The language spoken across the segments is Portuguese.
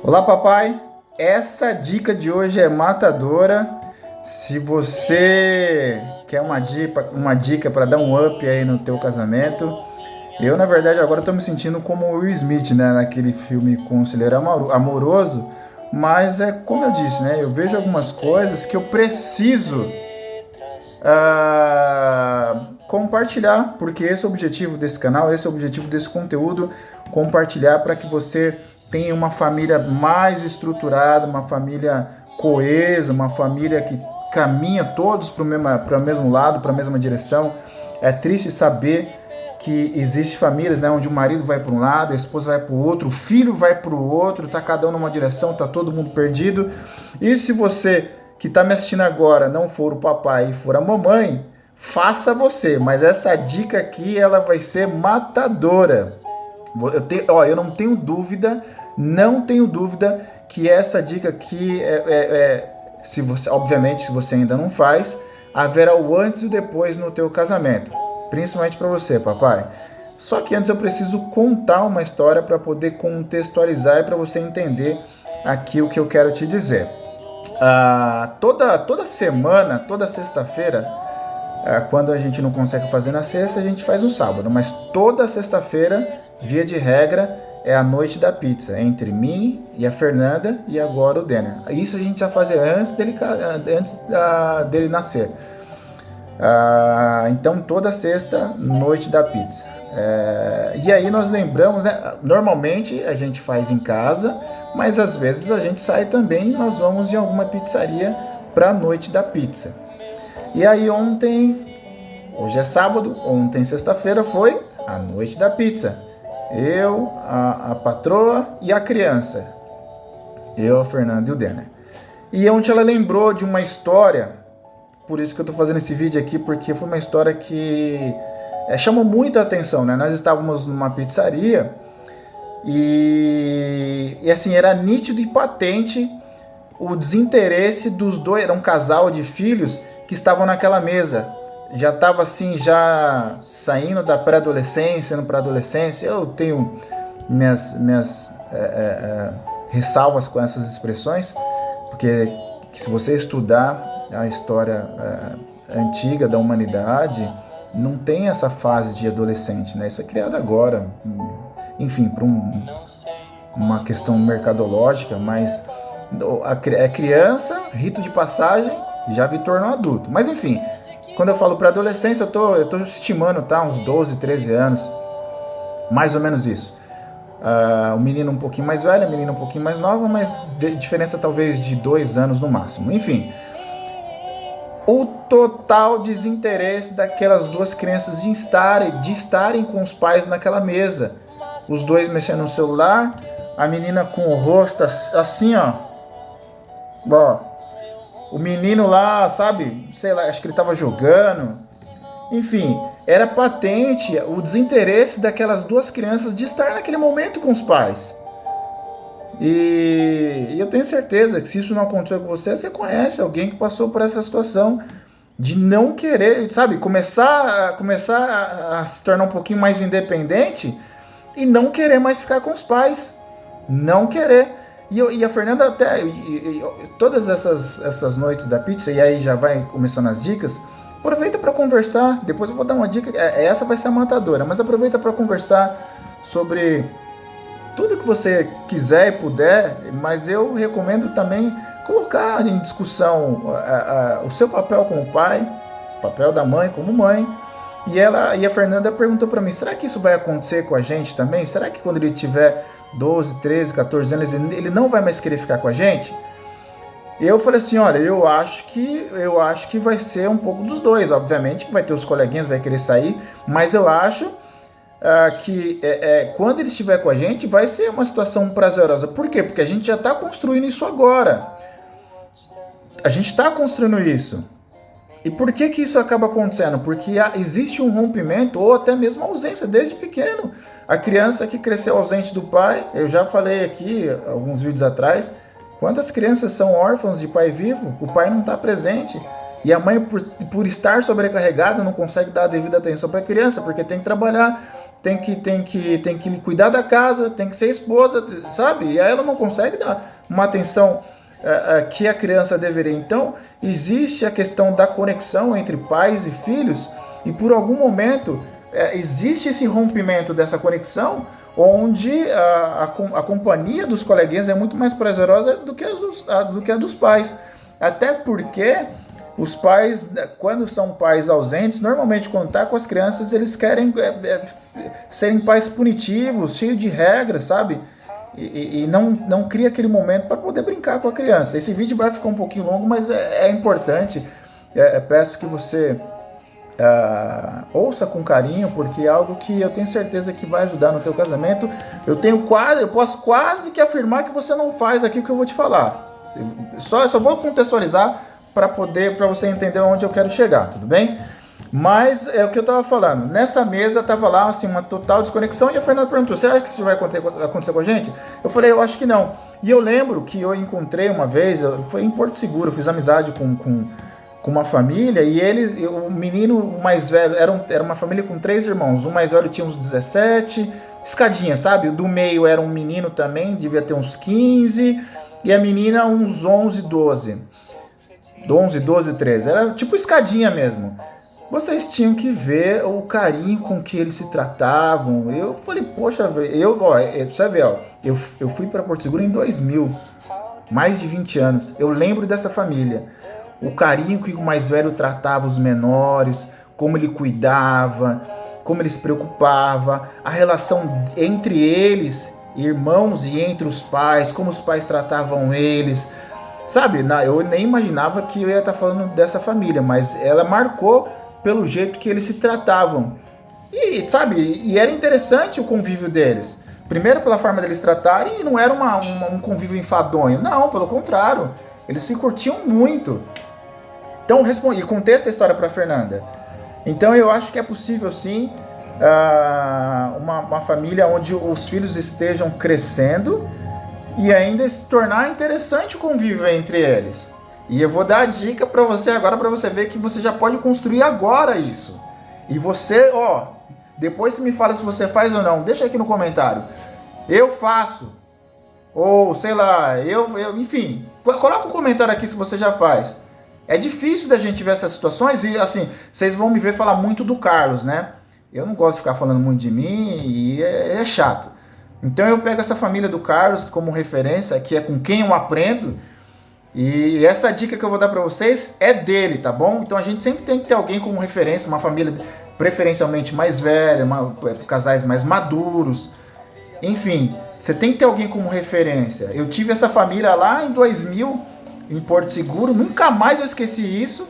Olá, papai. Essa dica de hoje é matadora. Se você quer uma dica para dar um up aí no teu casamento, eu na verdade agora estou me sentindo como o Will Smith, né, naquele filme Conselheiro Amoroso, mas é como eu disse, né, eu vejo algumas coisas que eu preciso compartilhar, porque esse é o objetivo desse canal, esse é o objetivo desse conteúdo, compartilhar para que você tenha uma família mais estruturada, uma família coesa, uma família que caminha todos para o mesmo lado, para a mesma direção. É triste saber que existe famílias, né, onde o marido vai para um lado, a esposa vai para o outro, o filho vai para o outro, tá cada um numa direção, tá todo mundo perdido. E se você que está me assistindo agora não for o papai e for a mamãe, faça você, mas essa dica aqui ela vai ser matadora. Eu não tenho dúvida, que essa dica aqui se você, obviamente, se você ainda não faz, haverá o antes e o depois no teu casamento, principalmente para você, papai. Só que antes eu preciso contar uma história para poder contextualizar e para você entender aqui o que eu quero te dizer. Toda semana, toda sexta-feira, quando a gente não consegue fazer na sexta, a gente faz no sábado. Mas toda sexta-feira, via de regra, é a noite da pizza, entre mim e a Fernanda e agora o Denner. Isso a gente já fazia antes dele nascer. Então toda sexta, noite da pizza. E aí nós lembramos, né? Normalmente a gente faz em casa, mas às vezes a gente sai também e nós vamos em alguma pizzaria para a noite da pizza. E aí hoje é sábado, ontem sexta-feira foi a noite da pizza. Eu, a patroa e a criança. Eu, a Fernanda e o Denner. E ontem ela lembrou de uma história, por isso que eu estou fazendo esse vídeo aqui, porque foi uma história que chamou muita atenção, né? Nós estávamos numa pizzaria e assim, era nítido e patente o desinteresse dos dois, era um casal de filhos que estavam naquela mesa. Já estava assim, já saindo da pré-adolescência, indo para a adolescência. Eu tenho minhas ressalvas com essas expressões, porque se você estudar a história antiga da humanidade, não tem essa fase de adolescente, né? Isso é criado agora, enfim, por uma questão mercadológica, mas é criança, rito de passagem, já vi tornou adulto. Mas enfim, quando eu falo para adolescência, eu tô estimando, tá? Uns 12, 13 anos, mais ou menos isso. O menino um pouquinho mais velho, a menina um pouquinho mais nova, mas diferença talvez de 2 anos no máximo. Enfim, o total desinteresse daquelas duas crianças de estarem com os pais naquela mesa. Os dois mexendo no celular, a menina com o rosto assim, ó. O menino lá, sabe, sei lá, acho que ele estava jogando. Enfim, era patente o desinteresse daquelas duas crianças de estar naquele momento com os pais. E eu tenho certeza que se isso não aconteceu com você, você conhece alguém que passou por essa situação de não querer, sabe, começar a se tornar um pouquinho mais independente e não querer mais ficar com os pais. Não querer. E a Fernanda até, todas essas noites da pizza, e aí já vai começando as dicas, aproveita para conversar, depois eu vou dar uma dica, essa vai ser a matadora, mas aproveita para conversar sobre tudo que você quiser e puder, mas eu recomendo também colocar em discussão o seu papel como pai, o papel da mãe como mãe, e a Fernanda perguntou para mim, será que isso vai acontecer com a gente também? Será que quando ele tiver 12, 13, 14 anos, ele não vai mais querer ficar com a gente? E eu falei assim, olha, eu acho que vai ser um pouco dos dois. Obviamente que vai ter os coleguinhas, vai querer sair, mas eu acho que quando ele estiver com a gente, vai ser uma situação prazerosa. Por quê? Porque a gente já está construindo isso agora. A gente está construindo isso. E por que isso acaba acontecendo? Porque existe um rompimento ou até mesmo ausência desde pequeno. A criança que cresceu ausente do pai, eu já falei aqui alguns vídeos atrás, quantas crianças são órfãos de pai vivo? O pai não está presente. E a mãe, por estar sobrecarregada, não consegue dar a devida atenção para a criança, porque tem que trabalhar, tem que cuidar da casa, tem que ser esposa, sabe? E aí ela não consegue dar uma atenção que a criança deveria. Então, existe a questão da conexão entre pais e filhos, e por algum momento existe esse rompimento dessa conexão, onde a companhia dos coleguinhas é muito mais prazerosa do que a dos pais. Até porque os pais, quando são pais ausentes, normalmente quando está com as crianças, eles querem serem pais punitivos, cheios de regras, sabe? E não cria aquele momento para poder brincar com a criança. Esse vídeo vai ficar um pouquinho longo, mas é importante. Peço que você ouça com carinho, porque é algo que eu tenho certeza que vai ajudar no teu casamento. Eu posso quase que afirmar que você não faz aqui o que eu vou te falar. Eu só vou contextualizar para você entender onde eu quero chegar, tudo bem? Mas é o que eu estava falando. Nessa mesa estava lá assim, uma total desconexão, e a Fernanda perguntou: será que isso vai acontecer com a gente? Eu falei: eu acho que não. E eu lembro que eu encontrei uma vez, foi em Porto Seguro, eu fiz amizade com uma família, e o menino mais velho, era uma família com 3 irmãos, o mais velho tinha uns 17, escadinha, sabe? O do meio era um menino também, devia ter uns 15, e a menina uns 11, 12, 13, era tipo escadinha mesmo. Vocês tinham que ver o carinho com que eles se tratavam. Eu falei: poxa, você vê, eu fui para Porto Seguro em 2000, mais de 20 anos. Eu lembro dessa família. O carinho que o mais velho tratava os menores, como ele cuidava, como ele se preocupava, a relação entre eles, irmãos, e entre os pais, como os pais tratavam eles. Sabe, eu nem imaginava que eu ia estar falando dessa família, mas ela marcou pelo jeito que eles se tratavam. E, sabe, e era interessante o convívio deles. Primeiro pela forma deles tratarem, e não era um convívio enfadonho. Não, pelo contrário. Eles se curtiam muito. Então, e contei essa história para a Fernanda. Então, eu acho que é possível, sim, uma família onde os filhos estejam crescendo e ainda se tornar interessante o convívio entre eles. E eu vou dar a dica para você agora, para você ver que você já pode construir agora isso. E você, depois você me fala se você faz ou não. Deixa aqui no comentário. Eu faço. Ou, sei lá, enfim. Coloca um comentário aqui se você já faz. É difícil da gente ver essas situações e, assim, vocês vão me ver falar muito do Carlos, né? Eu não gosto de ficar falando muito de mim e é chato. Então eu pego essa família do Carlos como referência, que é com quem eu aprendo. E essa dica que eu vou dar para vocês é dele, tá bom? Então a gente sempre tem que ter alguém como referência, uma família preferencialmente mais velha, casais mais maduros. Enfim, você tem que ter alguém como referência. Eu tive essa família lá em 2000, em Porto Seguro, nunca mais eu esqueci isso.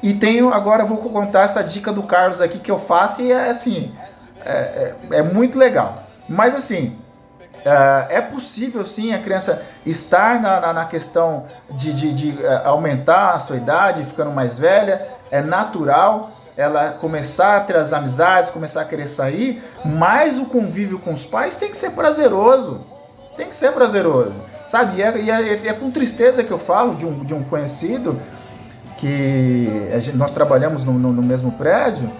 E agora eu vou contar essa dica do Carlos aqui que eu faço, e é assim, é muito legal. Mas assim, é possível sim a criança estar na questão de aumentar a sua idade, ficando mais velha. É natural ela começar a ter as amizades, começar a querer sair, mas o convívio com os pais tem que ser prazeroso. Tem que ser prazeroso, sabe? E é com tristeza que eu falo de um conhecido que nós trabalhamos no mesmo prédio.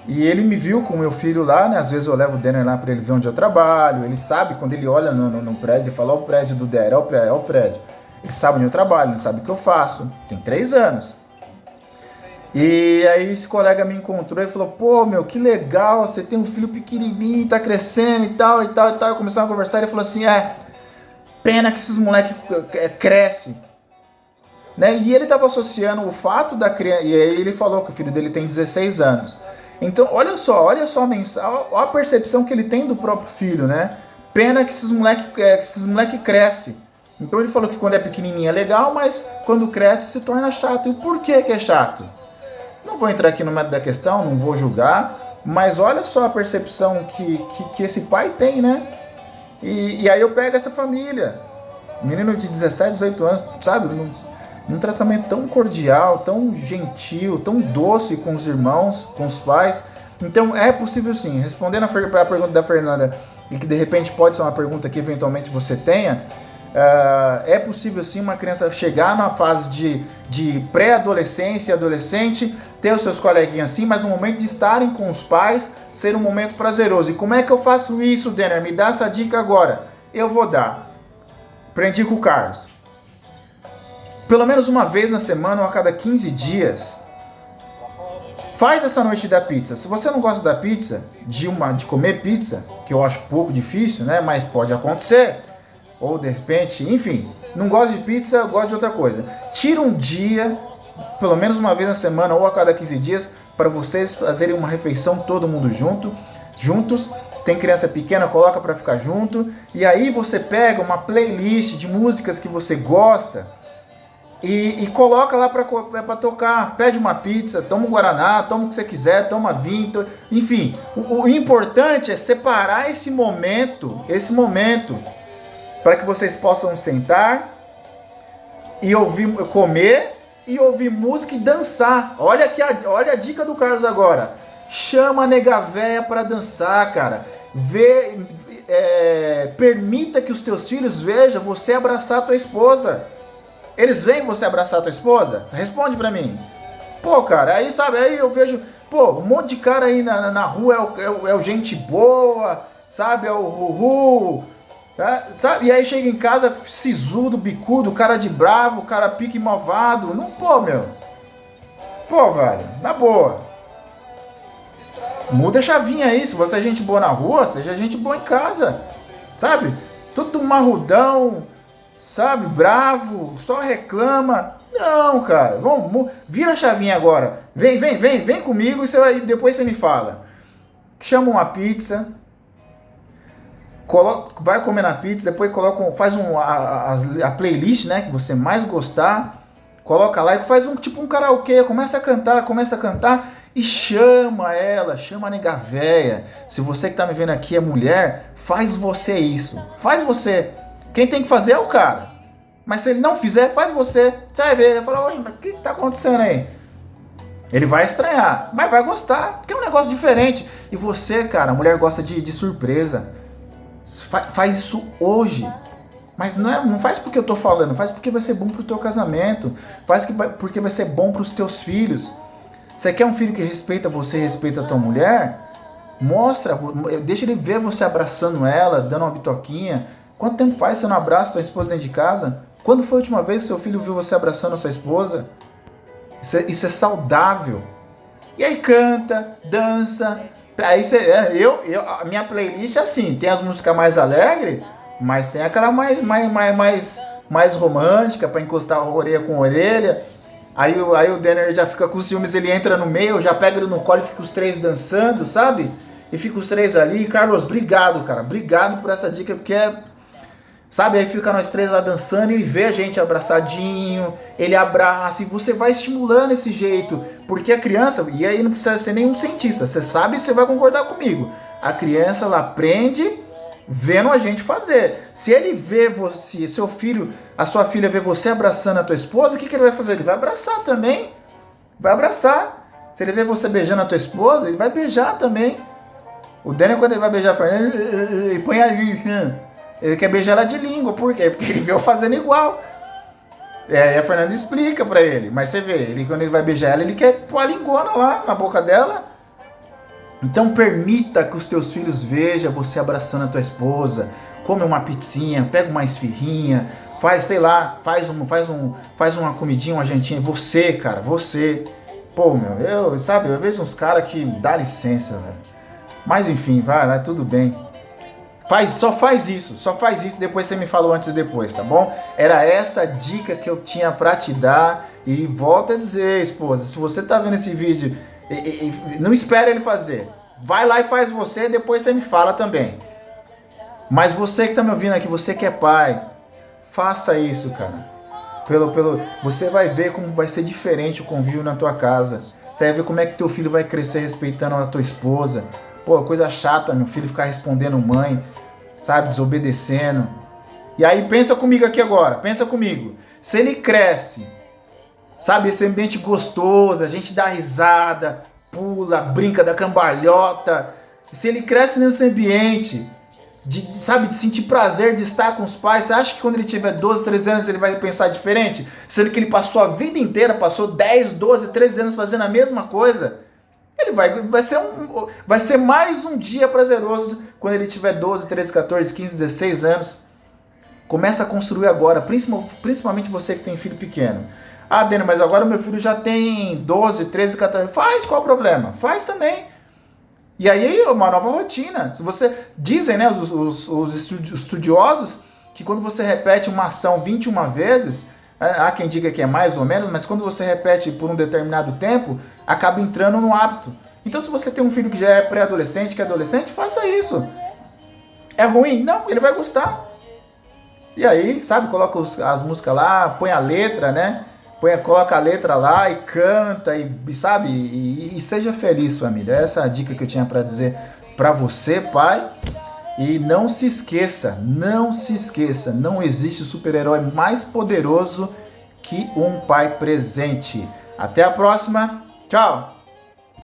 E ele me viu com o meu filho lá, né? Às vezes eu levo o Denner lá para ele ver onde eu trabalho. Ele sabe, quando ele olha no prédio, ele fala: ó, o prédio do Denner, é o prédio. Ele sabe onde eu trabalho, ele sabe o que eu faço. Tem 3 anos. E aí esse colega me encontrou e falou: pô, meu, que legal, você tem um filho pequenininho, tá crescendo e tal, e tal, e tal. Começamos a conversar e ele falou assim: pena que esses moleques crescem. Né? E ele estava associando o fato da criança, e aí ele falou que o filho dele tem 16 anos. Então, olha só a percepção que ele tem do próprio filho, né? Pena que esses moleque crescem. Então ele falou que quando é pequenininho é legal, mas quando cresce se torna chato. E por que é chato? Não vou entrar aqui no método da questão, não vou julgar, mas olha só a percepção que esse pai tem, né? E aí eu pego essa família, menino de 17, 18 anos, sabe? Num tratamento tão cordial, tão gentil, tão doce com os irmãos, com os pais. Então é possível sim. Respondendo a pergunta da Fernanda, e que de repente pode ser uma pergunta que eventualmente você tenha, é possível sim uma criança chegar na fase de pré-adolescência e adolescente, ter os seus coleguinhas assim, mas no momento de estarem com os pais, ser um momento prazeroso. E como é que eu faço isso, Denner? Me dá essa dica agora. Eu vou dar. Aprendi com o Carlos. Pelo menos uma vez na semana ou a cada 15 dias, faz essa noite da pizza. Se você não gosta da pizza, de comer pizza, que eu acho pouco difícil, né? Mas pode acontecer. Ou de repente, enfim, não gosta de pizza, gosta de outra coisa. Tira um dia, pelo menos uma vez na semana ou a cada 15 dias, para vocês fazerem uma refeição todo mundo juntos. Tem criança pequena, coloca para ficar junto. E aí você pega uma playlist de músicas que você gosta e coloca lá para tocar. Pede uma pizza, toma um guaraná, toma o que você quiser, toma vinho. Enfim, o importante é separar esse momento, para que vocês possam sentar e comer e ouvir música e dançar. Olha a dica do Carlos agora. Chama a nega véia para dançar, cara. Permita que os teus filhos vejam você abraçar a tua esposa. Eles veem você abraçar a tua esposa? Responde pra mim. Pô, cara, aí sabe, aí eu vejo, um monte de cara aí na rua é o gente boa, sabe, é o ruhu, sabe? E aí chega em casa, sisudo, bicudo, cara de bravo, cara pique malvado. Não, meu. Pô, velho, na boa. Muda a chavinha aí. Se você é gente boa na rua, seja gente boa em casa. Sabe? Tudo marrudão, sabe? Bravo, só reclama. Não, cara. Vira a chavinha agora. Vem comigo e depois você me fala. Chama uma pizza. Vai comer na pizza, depois faz a playlist, né, que você mais gostar, coloca lá e faz um karaokê, começa a cantar e chama a nega véia. Se você que tá me vendo aqui é mulher, faz você isso, faz você. Quem tem que fazer é o cara, mas se ele não fizer, faz você. Você vai ver, ele vai falar, mas o que tá acontecendo aí? Ele vai estranhar, mas vai gostar, porque é um negócio diferente. E você, cara, a mulher gosta de surpresa. Faz isso hoje. Mas não faz porque eu tô falando, faz porque vai ser bom pro teu casamento. Porque vai ser bom pros teus filhos. Você quer um filho que respeita você, respeita a tua mulher? Mostra, deixa ele ver você abraçando ela, dando uma bitoquinha. Quanto tempo faz você não abraça tua esposa dentro de casa? Quando foi a última vez que seu filho viu você abraçando a sua esposa? Isso é saudável. E aí canta, dança. Aí a minha playlist é assim, tem as músicas mais alegres, mas tem aquela mais romântica, para encostar orelha com orelha. Aí o Denner já fica com ciúmes, ele entra no meio, já pega ele no colo e fica os três dançando, sabe? E fica os três ali. Carlos, obrigado, cara, obrigado por essa dica, porque sabe, aí fica nós três lá dançando, ele vê a gente abraçadinho, ele abraça, e você vai estimulando esse jeito, porque a criança, e aí não precisa ser nenhum cientista, você sabe, você vai concordar comigo, a criança, ela aprende vendo a gente fazer. Se ele vê você, seu filho, a sua filha vê você abraçando a tua esposa, o que ele vai fazer? Ele vai abraçar também, vai abraçar. Se ele vê você beijando a tua esposa, ele vai beijar também. O Daniel, quando ele vai beijar a Fernanda, ele põe a língua. Ele quer beijar ela de língua. Por quê? Porque ele vê eu fazendo igual. E aí a Fernanda explica pra ele. Mas você vê, quando ele vai beijar ela, ele quer pôr a lingona lá na boca dela. Então permita que os teus filhos vejam você abraçando a tua esposa. Come uma pizzinha, pega uma esfirrinha, faz, sei lá, faz uma comidinha, uma jantinha. Você, cara, você. Pô, eu vejo uns caras que dá licença, velho. Mas enfim, vai tudo bem. Só faz isso, depois você me falou antes e depois, tá bom? Era essa dica que eu tinha pra te dar. E volto a dizer, esposa, se você tá vendo esse vídeo, não espere ele fazer. Vai lá e faz você, depois você me fala também. Mas você que tá me ouvindo aqui, você que é pai, faça isso, cara. Você vai ver como vai ser diferente o convívio na tua casa. Você vai ver como é que teu filho vai crescer respeitando a tua esposa. Pô, coisa chata, meu filho ficar respondendo mãe, sabe, desobedecendo. E aí pensa comigo aqui agora, pensa comigo. Se ele cresce, sabe, esse ambiente gostoso, a gente dá risada, pula, brinca da cambalhota. Se ele cresce nesse ambiente, sabe, de sentir prazer de estar com os pais. Você acha que quando ele tiver 12, 13 anos ele vai pensar diferente? Sendo que ele passou a vida inteira, passou 10, 12, 13 anos fazendo a mesma coisa. Ele vai ser mais um dia prazeroso quando ele tiver 12, 13, 14, 15, 16 anos. Começa a construir agora, principalmente você que tem filho pequeno. Ah, Dani, mas agora meu filho já tem 12, 13, 14. Faz, qual o problema? Faz também. E aí é uma nova rotina. Se você dizem, né, os estudiosos, que quando você repete uma ação 21 vezes, há quem diga que é mais ou menos, mas quando você repete por um determinado tempo, acaba entrando no hábito. Então, se você tem um filho que já é pré-adolescente, que é adolescente, faça isso. É ruim? Não, ele vai gostar. E aí, sabe, coloca as músicas lá, põe a letra, né? Coloca a letra lá e canta, e sabe? E seja feliz, família. Essa é a dica que eu tinha para dizer para você, pai. E não se esqueça, não existe super-herói mais poderoso que um pai presente. Até a próxima, tchau!